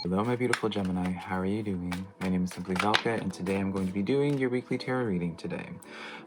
Hello, my beautiful Gemini. How are you doing? My name is SimplyVelca, and today I'm going to be doing your weekly tarot reading today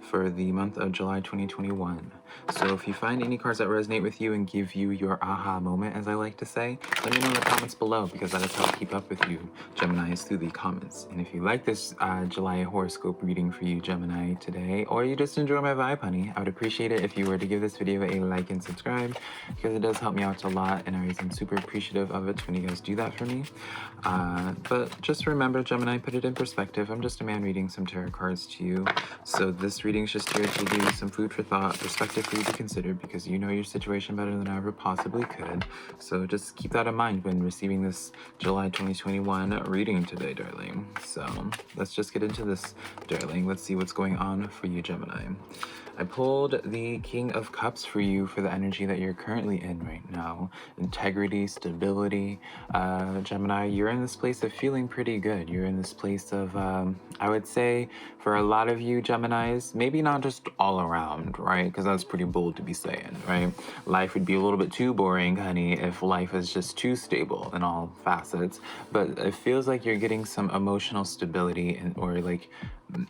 for the month of July 2021. So if you find any cards that resonate with you and give you your aha moment, as I like to say, let me know in the comments below, because that is how I keep up with you, Geminis, through the comments. And if you like this July horoscope reading for you, Gemini, today, or you just enjoy my vibe, honey, I would appreciate it if you were to give this video a like and subscribe, because it does help me out a lot, and I always am super appreciative of it when you guys do that for me. But just remember, Gemini, put it in perspective. I'm just a man reading some tarot cards to you. So this reading is just here to give you some food for thought, perspective for you to consider, because you know your situation better than I ever possibly could. So just keep that in mind when receiving this July 2021 reading today, darling. So let's just get into this, darling. Let's see what's going on for you, Gemini. I pulled the King of Cups for you for the energy that you're currently in right now. Integrity, stability. Gemini, you're in this place of feeling pretty good. You're in this place of, I would say, for a lot of you Geminis, maybe not just all around, right? Because that's pretty bold to be saying, right? Life would be a little bit too boring, honey, if life is just too stable in all facets. But it feels like you're getting some emotional stability, and or like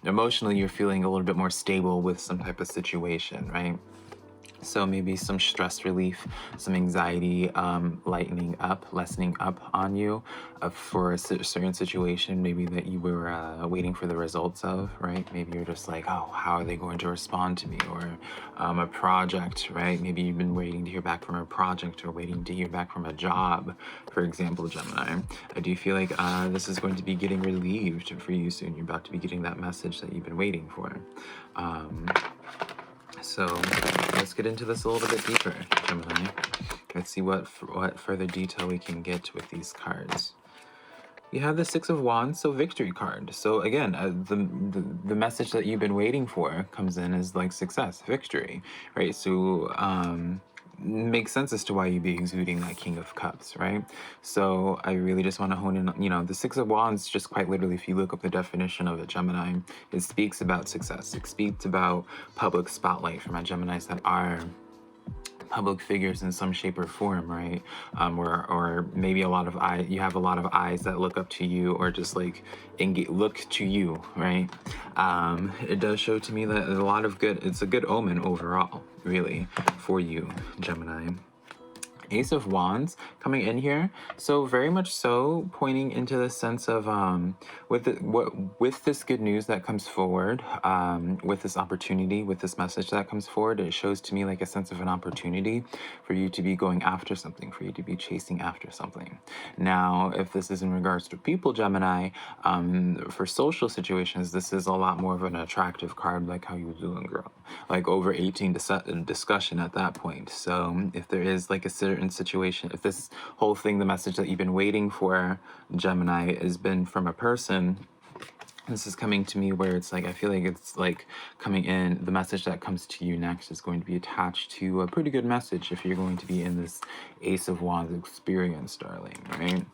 emotionally you're feeling a little bit more stable with some type of situation, right? So maybe some stress relief, some anxiety lightening up, lessening up on you for a certain situation maybe that you were waiting for the results of, right? Maybe you're just like, oh, how are they going to respond to me? Or a project, right? Maybe you've been waiting to hear back from a project, or waiting to hear back from a job, for example, Gemini. I do feel like this is going to be getting relieved for you soon. You're about to be getting that message that you've been waiting for. So let's get into this a little bit deeper, Gemini. Let's see what further detail we can get with these cards. You have the Six of Wands, so victory card. So again, the message that you've been waiting for comes in as like success, victory, right? So makes sense as to why you'd be exuding that King of Cups, right? So I really just want to hone in on, you know, the Six of Wands, just quite literally, if you look up the definition of it, Gemini, it speaks about success. It speaks about public spotlight for my Geminis that are public figures in some shape or form, right? Or maybe you have a lot of eyes that look up to you, or just like look to you, right? It does show to me that it's a good omen overall, really, for you, Gemini. Ace of Wands coming in here, so very much so pointing into the sense of with this good news that comes forward, with this opportunity, with this message that comes forward, it shows to me like a sense of an opportunity for you to be going after something, for you to be chasing after something. Now, if this is in regards to people, Gemini, for social situations, this is a lot more of an attractive card, like how you doing, girl, like over 18 discussion at that point. So if there is like a certain situation, if this whole thing, the message that you've been waiting for, Gemini, has been from a person, this is coming to me where it's like, I feel like it's like coming in, the message that comes to you next is going to be attached to a pretty good message if you're going to be in this Ace of Wands experience, darling, right?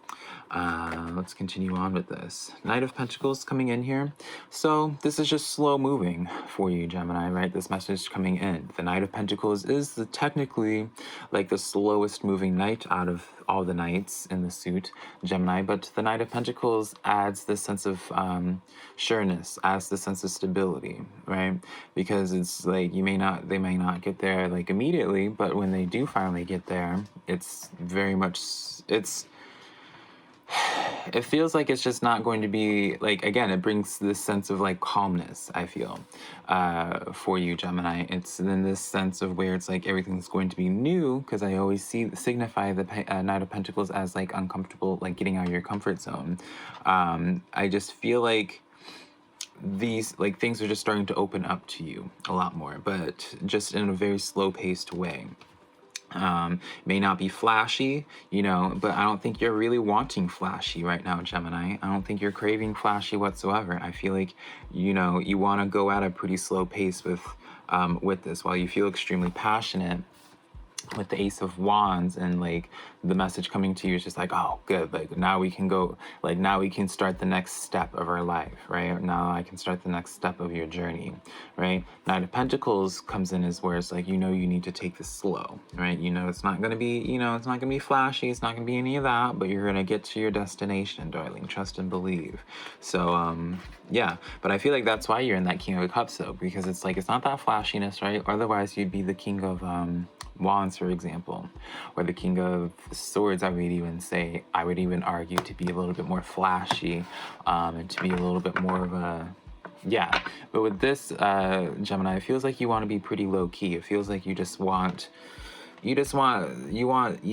Let's continue on with this. Knight of Pentacles coming in here. So this is just slow moving for you, Gemini, right? This message coming in. The Knight of Pentacles is technically like the slowest moving knight out of all the knights in the suit, Gemini, but the Knight of Pentacles adds this sense of sureness, adds the sense of stability, right? Because it's like they may not get there like immediately, but when they do finally get there, it's very much, it feels like it's just not going to be like, again, it brings this sense of like calmness, I feel, for you, Gemini. It's in this sense of where it's like everything's going to be new, because I always signify the Knight of Pentacles as like uncomfortable, like getting out of your comfort zone. I just feel like these like things are just starting to open up to you a lot more, but just in a very slow paced way. May not be flashy, you know, but I don't think you're really wanting flashy right now, Gemini. I don't think you're craving flashy whatsoever. I feel like, you know, you want to go at a pretty slow pace with this. While you feel extremely passionate, with the Ace of Wands, and like the message coming to you is just like, oh good, like now we can go, like now we can start the next step of our life, right? Now I can start the next step of your journey, right? Knight of Pentacles comes in as where it's like, you need to take this slow, right? It's not going to be, it's not going to be flashy, it's not going to be any of that, but you're going to get to your destination, darling. Trust and believe. So yeah, but I feel like that's why you're in that King of Cups though, because it's like, it's not that flashiness, right? Otherwise you'd be the King of Wands, for example, or the King of Swords. I would even argue to be a little bit more flashy, and to be a little bit more of a, yeah. But with this Gemini, it feels like you want to be pretty low key. It feels like you want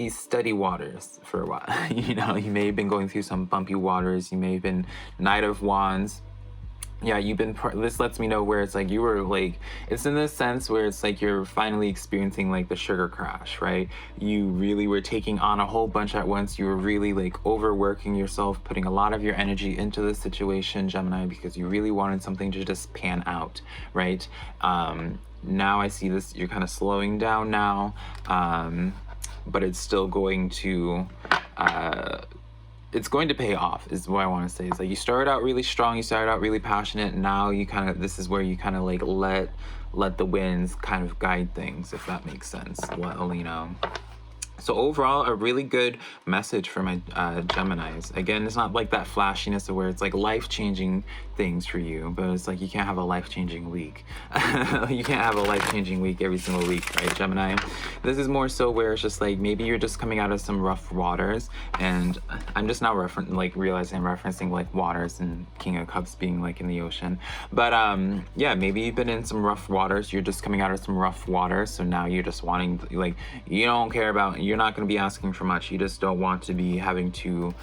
steady waters for a while. You may have been going through some bumpy waters. You may have been Knight of Wands. Yeah, this lets me know where it's like you were like, it's in this sense where it's like you're finally experiencing like the sugar crash, right? You really were taking on a whole bunch at once. You were really like overworking yourself, putting a lot of your energy into this situation, Gemini, because you really wanted something to just pan out, right? Now I see this, you're kind of slowing down now, but it's still going to, it's going to pay off, is what I want to say. It's like you started out really strong, you started out really passionate, and now this is where you kind of like let the winds kind of guide things, if that makes sense. So overall, a really good message for my Geminis. Again, it's not like that flashiness of where it's like life-changing things for you, but it's like you can't have a life-changing week. You can't have a life-changing week every single week, right, Gemini? This is more so where it's just like maybe you're just coming out of some rough waters, and I'm just now realizing I'm referencing like waters and King of Cups being like in the ocean. But yeah, maybe you've been in some rough waters. You're just coming out of some rough waters, so now you're just wanting like you don't care about. You're not going to be asking for much. You just don't want to be having to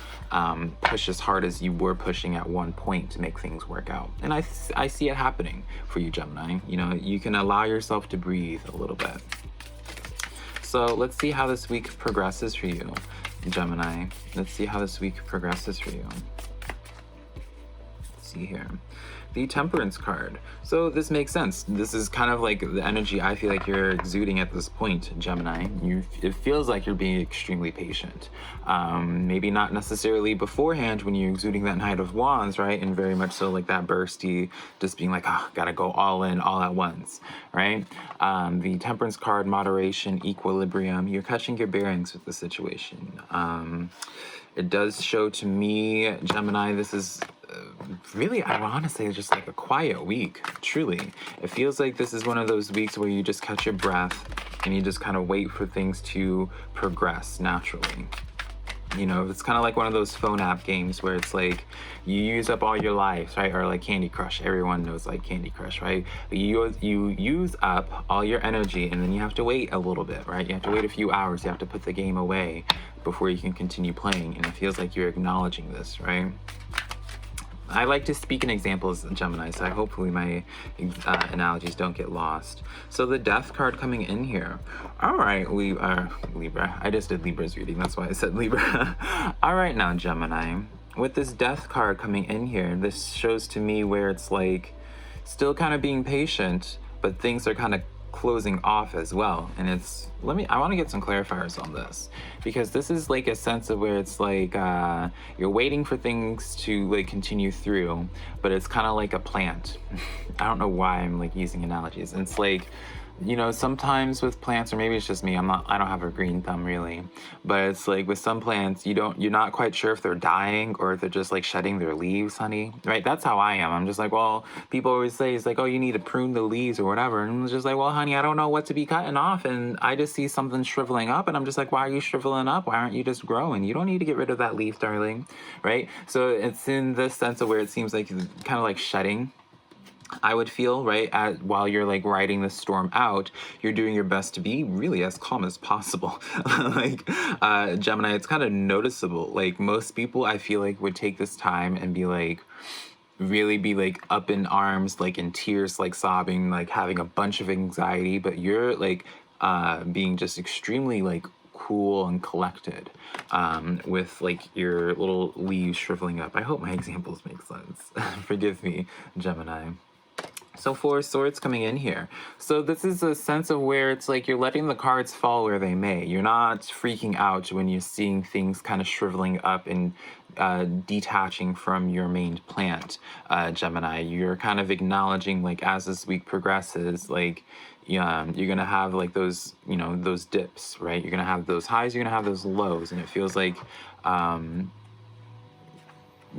push as hard as you were pushing at one point to make things work out. And I see it happening for you, Gemini. You can allow yourself to breathe a little bit. So let's see how this week progresses for you, Gemini. Let's see how this week progresses for you. Let's see here. The Temperance card. So this makes sense. This is kind of like the energy I feel like you're exuding at this point, Gemini. It feels like you're being extremely patient. Maybe not necessarily beforehand when you're exuding that Knight of Wands, right? And very much so like that bursty, just being like, oh, gotta go all in, all at once, right? The Temperance card, moderation, equilibrium. You're catching your bearings with the situation. It does show to me, Gemini, this is really, I want to say, just like a quiet week, truly. It feels like this is one of those weeks where you just catch your breath and you just kind of wait for things to progress naturally. It's kind of like one of those phone app games where it's like you use up all your lives, right? Or like Candy Crush. Everyone knows like Candy Crush, right? You use up all your energy and then you have to wait a little bit, right? You have to wait a few hours. You have to put the game away before you can continue playing. And it feels like you're acknowledging this, right? I like to speak in examples, Gemini, so hopefully my analogies don't get lost. So the Death card coming in here. All right, Libra. I just did Libra's reading, that's why I said Libra. All right, now, Gemini. With this Death card coming in here, this shows to me where it's like still kind of being patient, but things are kind of closing off as well. And I want to get some clarifiers on this, because this is like a sense of where it's like you're waiting for things to like continue through, but it's kind of like a plant. I don't know why I'm like using analogies. It's like, sometimes with plants, or maybe it's just me, I don't have a green thumb really, but it's like with some plants, you're not quite sure if they're dying or if they're just like shedding their leaves, honey, right? That's how I am. I'm just like, well, people always say it's like, oh, you need to prune the leaves or whatever. And I'm just like, well, honey, I don't know what to be cutting off. And I just see something shriveling up and I'm just like, why are you shriveling up? Why aren't you just growing? You don't need to get rid of that leaf, darling, right? So it's in this sense of where it seems like kind of like shedding, I would feel, right, while you're like riding the storm out, you're doing your best to be really as calm as possible. Gemini, it's kind of noticeable. Like most people, I feel like would take this time and be like, really be like up in arms, like in tears, like sobbing, like having a bunch of anxiety, but you're like being just extremely like cool and collected with like your little leaves shriveling up. I hope my examples make sense. Forgive me, Gemini. So Four of Swords coming in here. So this is a sense of where it's like you're letting the cards fall where they may. You're not freaking out when you're seeing things kind of shriveling up and detaching from your main plant, Gemini. You're kind of acknowledging, like, as this week progresses, like, you're gonna have like those, those dips, right? You're gonna have those highs, you're gonna have those lows, and it feels like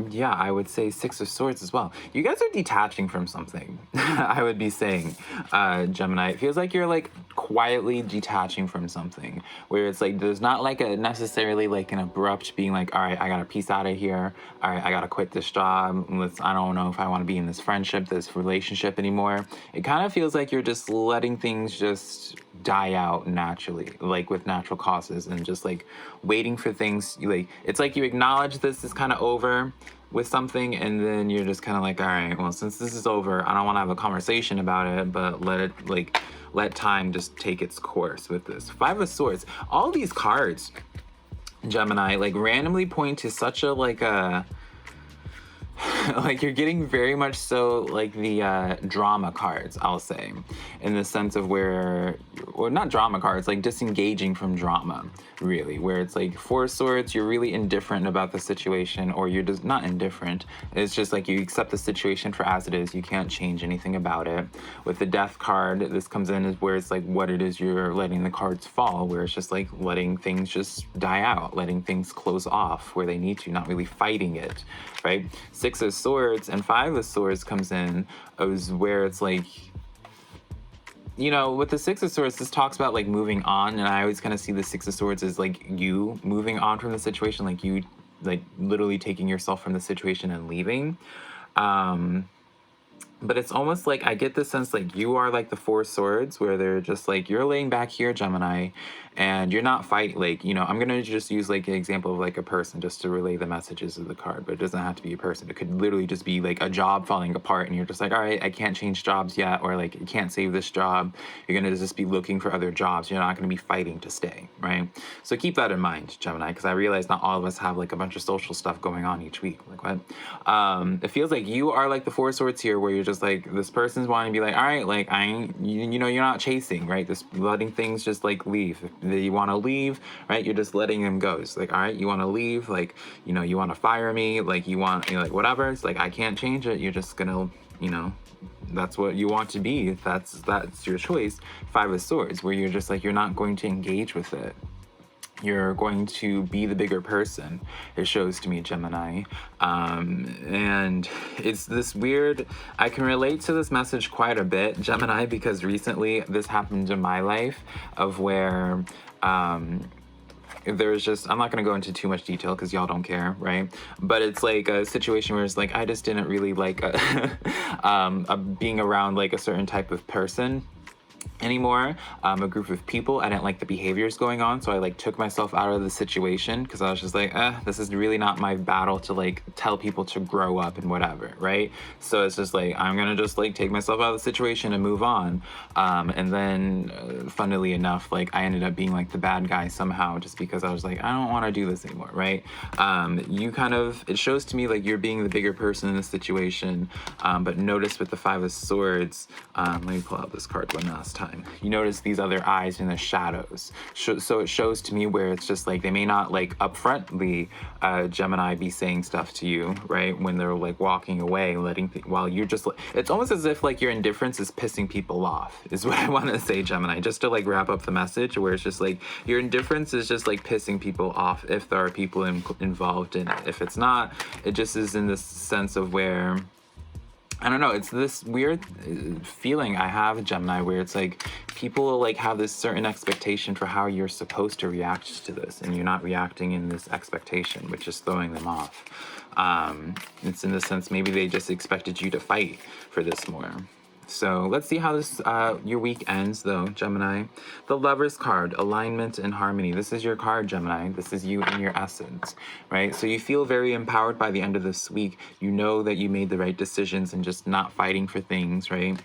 yeah, I would say Six of Swords as well. You guys are detaching from something. I would be saying, Gemini. It feels like you're like quietly detaching from something, where it's like there's not like a necessarily like an abrupt being like, all right, I gotta peace out of here. All right, I gotta quit this job. I don't know if I want to be in this friendship, this relationship anymore. It kind of feels like you're just letting things just die out naturally, like with natural causes, and just like waiting for things. Like it's like you acknowledge this is kind of over with something, and then you're just kind of like, all right, well, since this is over, I don't want to have a conversation about it, but let time just take its course with this. Five of Swords. All these cards, Gemini, like randomly point to such a like a like you're getting very much so like the drama cards, I'll say, in the sense of where, or not drama cards, like disengaging from drama, really, where it's like Four Swords, you're really indifferent about the situation, or you're just not indifferent. It's just like you accept the situation for as it is. You can't change anything about it. With the Death card, this comes in is where it's like what it is you're letting the cards fall, where it's just like letting things just die out, letting things close off where they need to, not really fighting it, right? Six of Swords and Five of Swords comes in is where it's like, with the Six of Swords, this talks about like moving on, and I always kind of see the Six of Swords as like you moving on from the situation, like you like literally taking yourself from the situation and leaving. But it's almost like I get the sense like you are like the Four Swords, where they're just like you're laying back here, Gemini, and you're not fighting. Like, I'm gonna just use like an example of like a person just to relay the messages of the card, but it doesn't have to be a person. It could literally just be like a job falling apart, and you're just like, all right, I can't change jobs yet, or like you can't save this job. You're gonna just be looking for other jobs. You're not gonna be fighting to stay, right? So keep that in mind, Gemini, because I realize not all of us have like a bunch of social stuff going on each week. Like what? It feels like you are like the Four Swords here, where you're just like this person's wanting to be like, all right, like I ain't, you're not chasing, right? Just letting things just like leave. If you want to leave, right? You're just letting them go. It's like, all right, you want to leave, like, you want to fire me, like you want, like whatever. It's like I can't change it. You're just gonna, that's what you want to be. That's your choice. Five of Swords, where you're just like you're not going to engage with it. You're going to be the bigger person, it shows to me, Gemini. And it's this weird, I can relate to this message quite a bit, Gemini, because recently this happened in my life of where there's just, I'm not going to go into too much detail because y'all don't care, right? But it's like a situation where it's like I just didn't really like being around like a certain type of person anymore, a group of people. I didn't like the behaviors going on, so I like took myself out of the situation because I was just like, this is really not my battle to like tell people to grow up and whatever, right? So it's just like I'm gonna just like take myself out of the situation and move on. And then funnily enough, like I ended up being like the bad guy somehow, just because I was like, I don't want to do this anymore, right? You kind of, it shows to me like you're being the bigger person in the situation. But notice with the Five of Swords, let me pull out this card one last time. You notice these other eyes in the shadows. So it shows to me where it's just like they may not like upfrontly Gemini be saying stuff to you, right? When they're like walking away, while you're just like, it's almost as if like your indifference is pissing people off, is what I want to say, Gemini, just to like wrap up the message, where it's just like your indifference is just like pissing people off if there are people involved in it. If it's not, it just is in this sense of where, I don't know, it's this weird feeling I have, Gemini, where it's like people like have this certain expectation for how you're supposed to react to this, and you're not reacting in this expectation, which is throwing them off. It's in the sense maybe they just expected you to fight for this more. So let's see how this your week ends, though, Gemini. The Lover's card, alignment and harmony. This is your card, Gemini. This is you in your essence, right? So you feel very empowered by the end of this week. You know that you made the right decisions and just not fighting for things, right?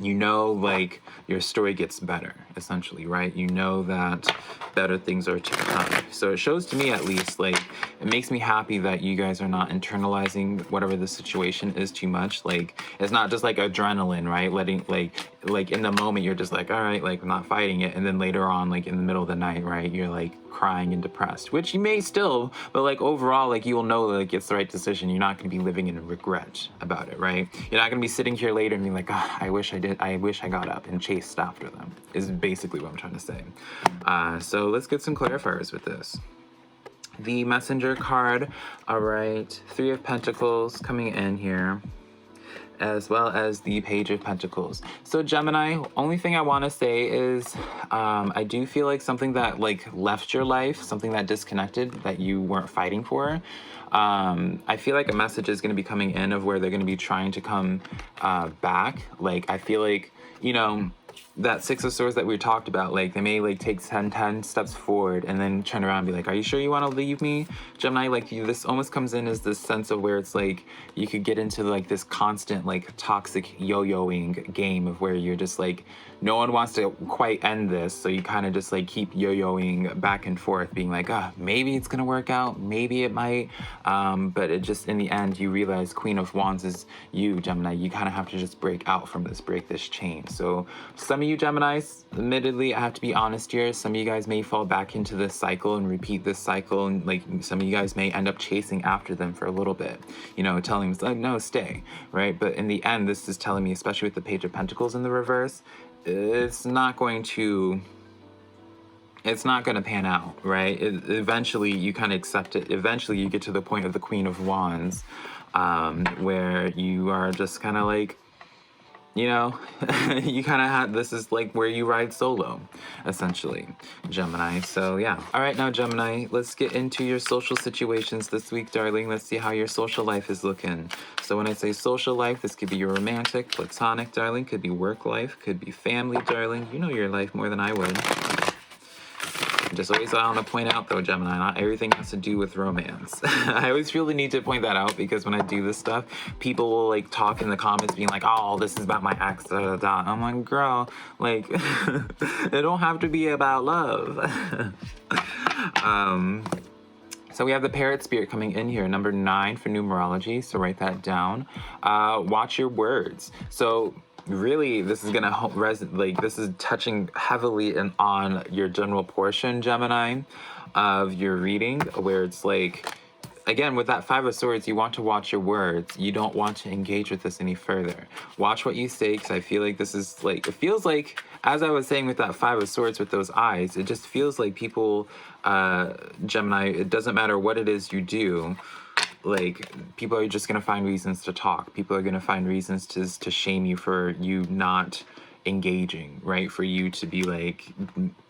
Like your story gets better, essentially, right? You know that better things are to come. So it shows to me, at least, like it makes me happy that you guys are not internalizing whatever the situation is too much. Like, it's not just like adrenaline, right? Letting like in the moment you're just like, all right, like I'm not fighting it, and then later on, like in the middle of the night, right, you're like crying and depressed, which you may still, but like overall, like you'll know like it's the right decision. You're not going to be living in regret about it, right? You're not going to be sitting here later and being like, oh, I wish I got up and chased after them, is basically what I'm trying to say. So let's get some clarifiers with this. The Messenger card, all right, 3 of Pentacles coming in here, as well as the Page of Pentacles. So Gemini, only thing I want to say is I do feel like something that like left your life, something that disconnected, that you weren't fighting for. I feel like a message is going to be coming in of where they're going to be trying to come back. Like, I feel like, you know, that 6 of Swords that we talked about, like they may like take 10 steps forward and then turn around and be like, are you sure you want to leave me, Gemini? Like, this almost comes in as this sense of where it's like you could get into like this constant like toxic yo-yoing game of where you're just like, no one wants to quite end this, so you kind of just like keep yo-yoing back and forth, being like, maybe it's gonna work out, maybe it might, but it just, in the end, you realize Queen of Wands is you, Gemini. You kind of have to just break out from this, break this chain. So some of you Geminis, admittedly, I have to be honest here, some of you guys may fall back into this cycle and repeat this cycle, and like some of you guys may end up chasing after them for a little bit, you know, telling them like, no, stay, right? But in the end, this is telling me, especially with the Page of Pentacles in the reverse, it's not going to pan out, right? Eventually you kind of accept it. Eventually you get to the point of the Queen of Wands, where you are just kind of like, you know, you kind of have, this is like where you ride solo, essentially, Gemini. So yeah. All right, now Gemini, let's get into your social situations this week, darling. Let's see how your social life is looking. So when I say social life, this could be your romantic, platonic, darling, could be work life, could be family, darling. You know your life more than I would. Just always I want to point out though, Gemini, not everything has to do with romance. I always feel the need to point that out because when I do this stuff, people will like talk in the comments being like, oh, this is about my ex, da da da. I'm like, girl, like, it don't have to be about love. So we have the Parrot Spirit coming in here, number 9 for numerology, so write that down. Watch your words. So really, this is gonna this is touching heavily on your general portion, Gemini, of your reading, where it's like, again, with that 5 of Swords, you want to watch your words. You don't want to engage with this any further. Watch what you say, because I feel like this is like, it feels like, as I was saying with that 5 of Swords with those eyes, it just feels like people, Gemini, it doesn't matter what it is you do, like, people are just going to find reasons to talk. People are going to find reasons to shame you for you not engaging, right? For you to be like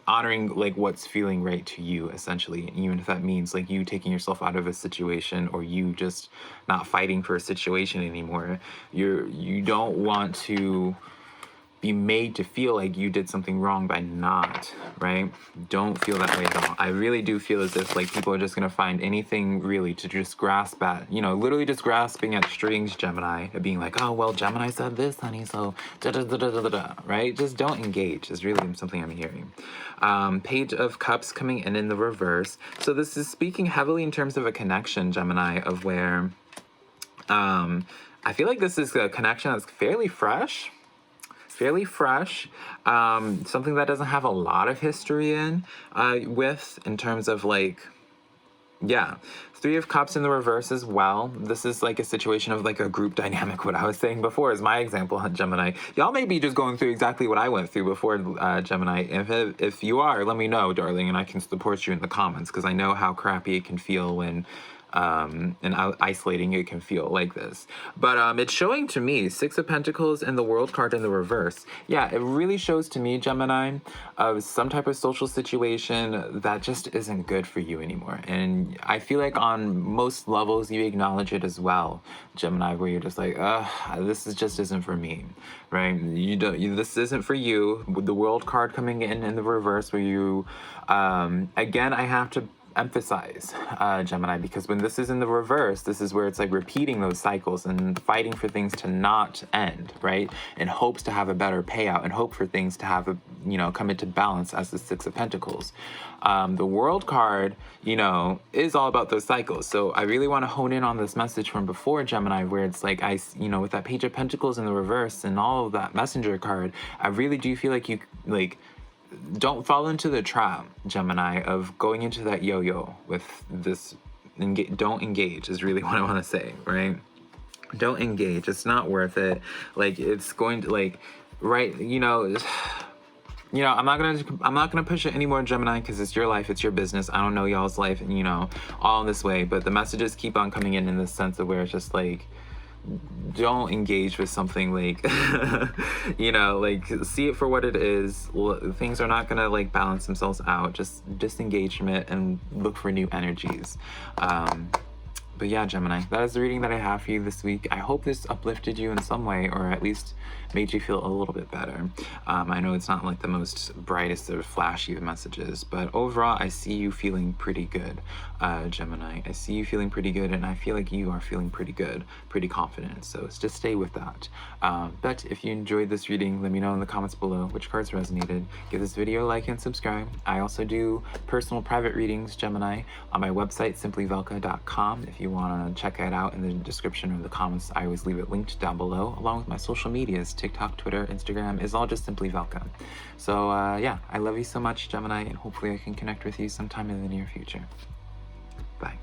honoring like what's feeling right to you, essentially, even if that means like you taking yourself out of a situation or you just not fighting for a situation anymore. You don't want to be made to feel like you did something wrong by not, right? Don't feel that way at all. I really do feel as if like people are just gonna find anything really to just grasp at, you know, literally just grasping at strings, Gemini, and being like, oh, well, Gemini said this, honey, so da da da da da da, right? Just don't engage is really something I'm hearing. Page of Cups coming in the reverse. So this is speaking heavily in terms of a connection, Gemini, of where I feel like this is a connection that's fairly fresh, something that doesn't have a lot of history in terms of like, yeah, 3 of Cups in the reverse as well. This is like a situation of like a group dynamic. What I was saying before is my example, Gemini. Y'all may be just going through exactly what I went through before, Gemini. If you are, let me know, darling, and I can support you in the comments, because I know how crappy it can feel when and isolating it can feel like this. But it's showing to me 6 of Pentacles and the World card in the reverse. Yeah, it really shows to me, Gemini, of some type of social situation that just isn't good for you anymore. And I feel like on most levels you acknowledge it as well, Gemini, where you're just like, this just isn't for me, right? This isn't for you. With the World card coming in the reverse, where you, again, I have to emphasize, Gemini, because when this is in the reverse, this is where it's like repeating those cycles and fighting for things to not end, right? In hopes to have a better payout and hope for things to have a, come into balance as the Six of Pentacles. The World card, is all about those cycles. So I really want to hone in on this message from before, Gemini, where it's like, with that Page of Pentacles in the reverse and all of that Messenger card, I really do feel like you, don't fall into the trap, Gemini, of going into that yo-yo with this. Don't engage is really what I want to say, right? Don't engage. It's not worth it. It's going to right. I'm not gonna push it anymore, Gemini, because it's your life, it's your business. I don't know y'all's life, and all this way. But the messages keep on coming in this sense of where it's just don't engage with something see it for what it is. Things are not gonna balance themselves out. Just disengagement and look for new energies. But yeah, Gemini, that is the reading that I have for you this week. I hope this uplifted you in some way, or at least made you feel a little bit better. I know it's not the most brightest or flashy of messages, but overall, I see you feeling pretty good, Gemini. I see you feeling pretty good, and I feel like you are feeling pretty good, pretty confident. So just stay with that. But if you enjoyed this reading, let me know in the comments below which cards resonated. Give this video a like and subscribe. I also do personal private readings, Gemini, on my website, SimplyVelca.com. If you want to check it out in the description or the comments, I always leave it linked down below, along with my social medias. TikTok, Twitter, Instagram is all just SimplyVelca. So yeah, I love you so much, Gemini, and hopefully I can connect with you sometime in the near future. Bye.